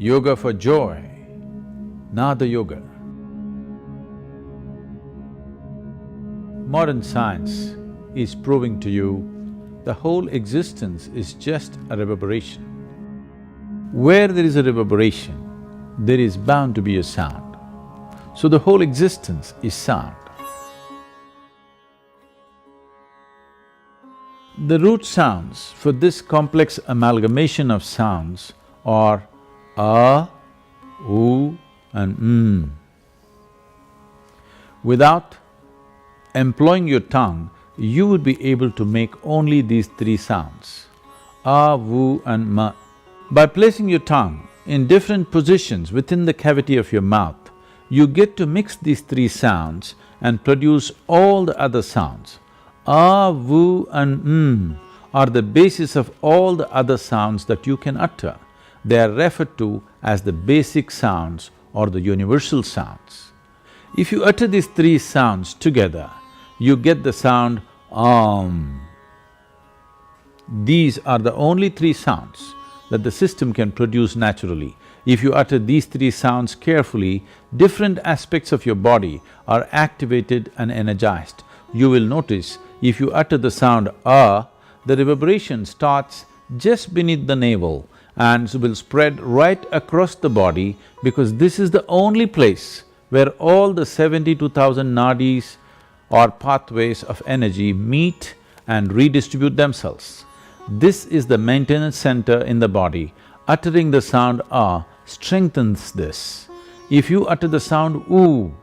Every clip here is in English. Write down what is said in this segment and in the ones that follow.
Yoga for joy, Nada Yoga. Modern science is proving to you the whole existence is just a reverberation. Where there is a reverberation, there is bound to be a sound. So the whole existence is sound. The root sounds for this complex amalgamation of sounds are A, U and M. Without employing your tongue, you would be able to make only these three sounds, A, U and M. By placing your tongue in different positions within the cavity of your mouth, you get to mix these three sounds and produce all the other sounds. A, U and M are the basis of all the other sounds that you can utter. They are referred to as the basic sounds or the universal sounds. If you utter these three sounds together, you get the sound Om. These are the only three sounds that the system can produce naturally. If you utter these three sounds carefully, different aspects of your body are activated and energized. You will notice if you utter the sound A, the reverberation starts just beneath the navel and will spread right across the body because this is the only place where all the 72,000 nadis or pathways of energy meet and redistribute themselves. This is the maintenance center in the body. Uttering the sound A strengthens this. If you utter the sound U,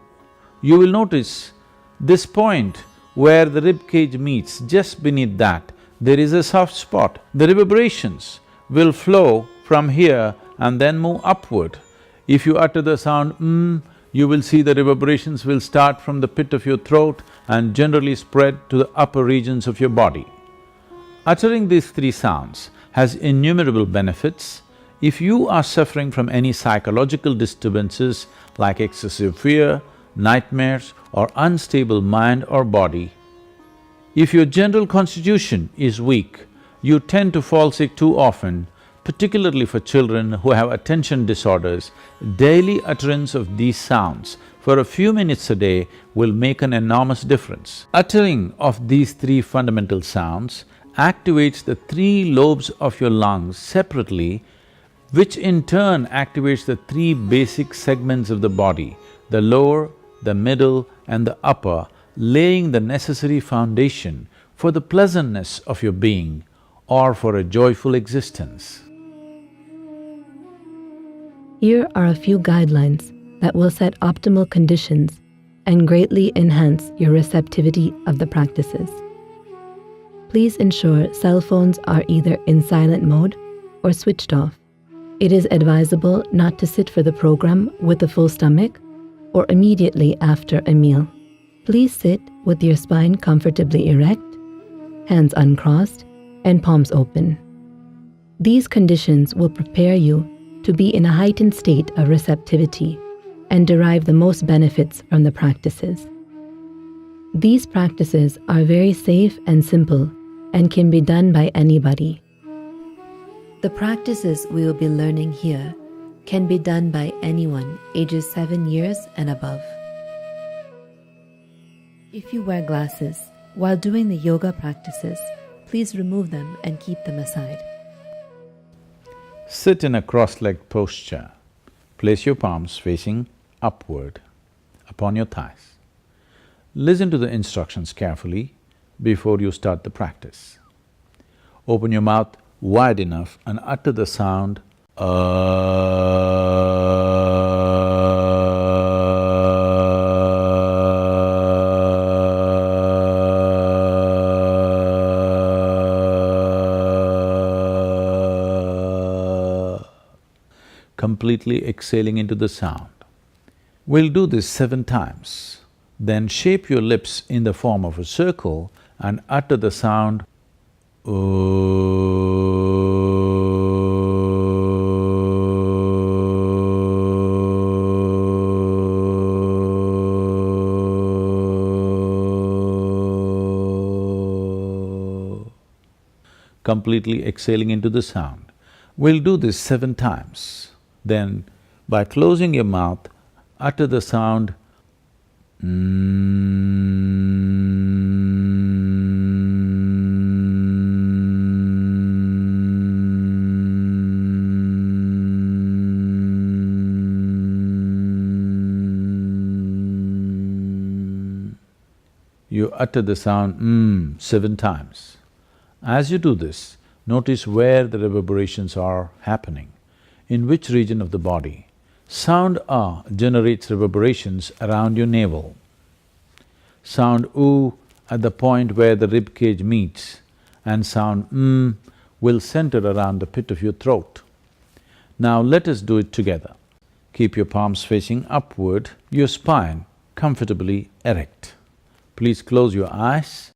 you will notice this point where the rib cage meets, just beneath that, there is a soft spot. The reverberations will flow from here and then move upward. If you utter the sound M, you will see the reverberations will start from the pit of your throat and generally spread to the upper regions of your body. Uttering these three sounds has innumerable benefits. If you are suffering from any psychological disturbances like excessive fear, nightmares or unstable mind or body, if your general constitution is weak, you tend to fall sick too often, particularly for children who have attention disorders, daily utterance of these sounds for a few minutes a day will make an enormous difference. Uttering of these three fundamental sounds activates the three lobes of your lungs separately, which in turn activates the three basic segments of the body, the lower, the middle and the upper, laying the necessary foundation for the pleasantness of your being or for a joyful existence. Here are a few guidelines that will set optimal conditions and greatly enhance your receptivity of the practices. Please ensure cell phones are either in silent mode or switched off. It is advisable not to sit for the program with a full stomach or immediately after a meal. Please sit with your spine comfortably erect, hands uncrossed, and palms open. These conditions will prepare you to be in a heightened state of receptivity and derive the most benefits from the practices. These practices are very safe and simple and can be done by anybody. The practices we will be learning here can be done by anyone ages 7 years and above. If you wear glasses while doing the yoga practices, please remove them and keep them aside. Sit in a cross-legged posture. Place your palms facing upward upon your thighs. Listen to the instructions carefully before you start the practice. Open your mouth wide enough and utter the sound completely exhaling into the sound. We'll do this 7 times. Then shape your lips in the form of a circle and utter the sound completely exhaling into the sound. We'll do this 7 times. Then, by closing your mouth, utter the sound You utter the sound 7 times. As you do this, notice where the reverberations are happening, in which region of the body. Sound A generates reverberations around your navel. Sound U at the point where the rib cage meets, and sound will center around the pit of your throat. Now let us do it together. Keep your palms facing upward, your spine comfortably erect. Please close your eyes.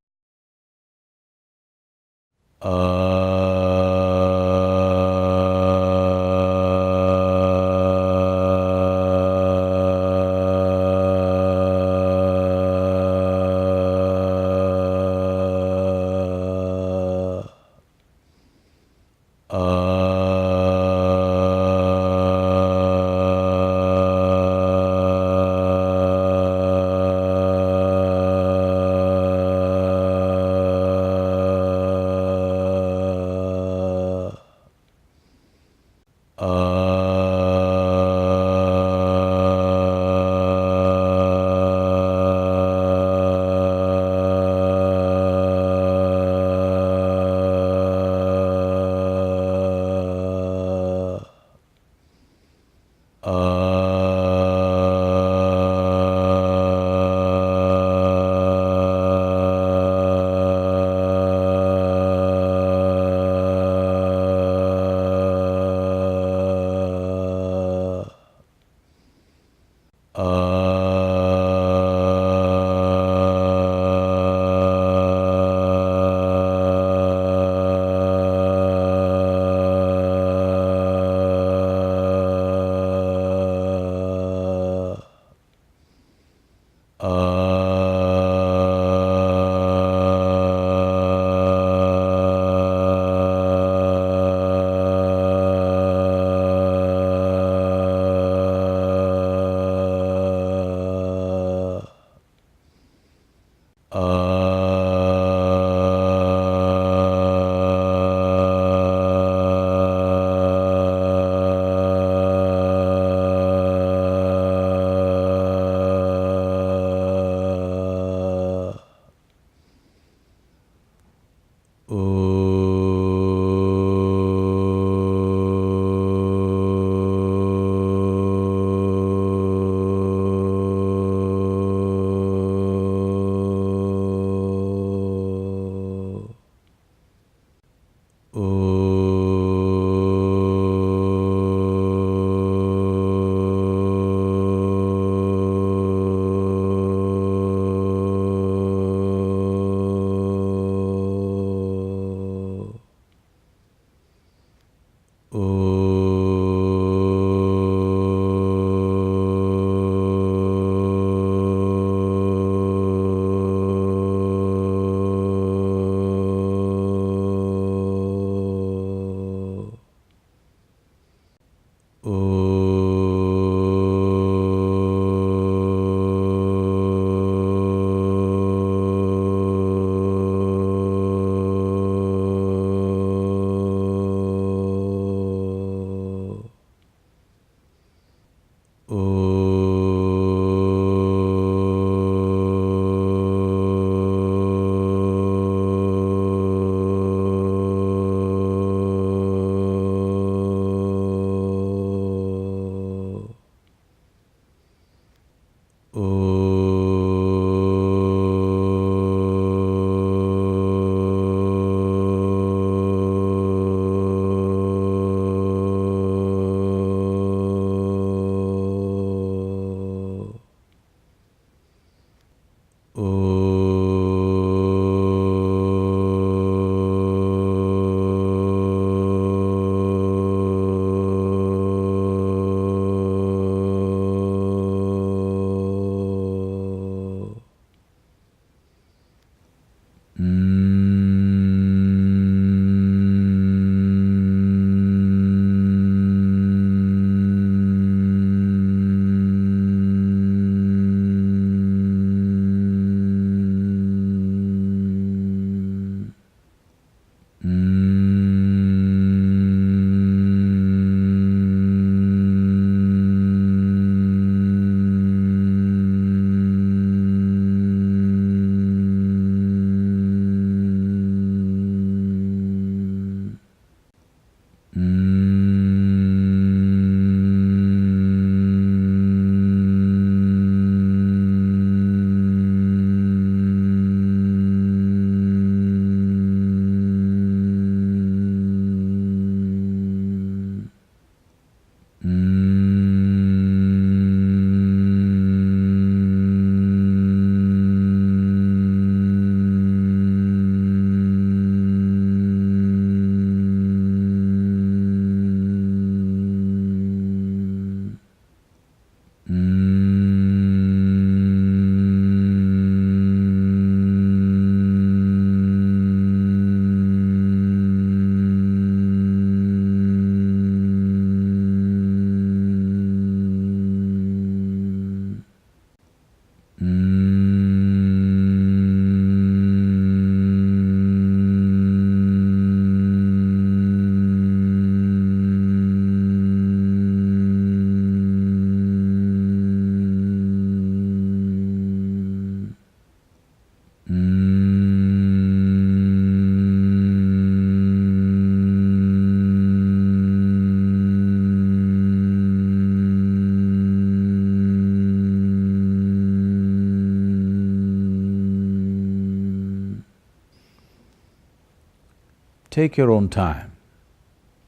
Take your own time.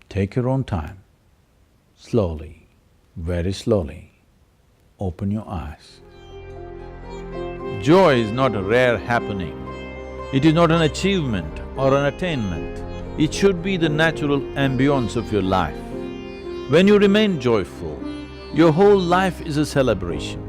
Take your own time. Slowly, very slowly, open your eyes. Joy is not a rare happening. It is not an achievement or an attainment. It should be the natural ambience of your life. When you remain joyful, your whole life is a celebration.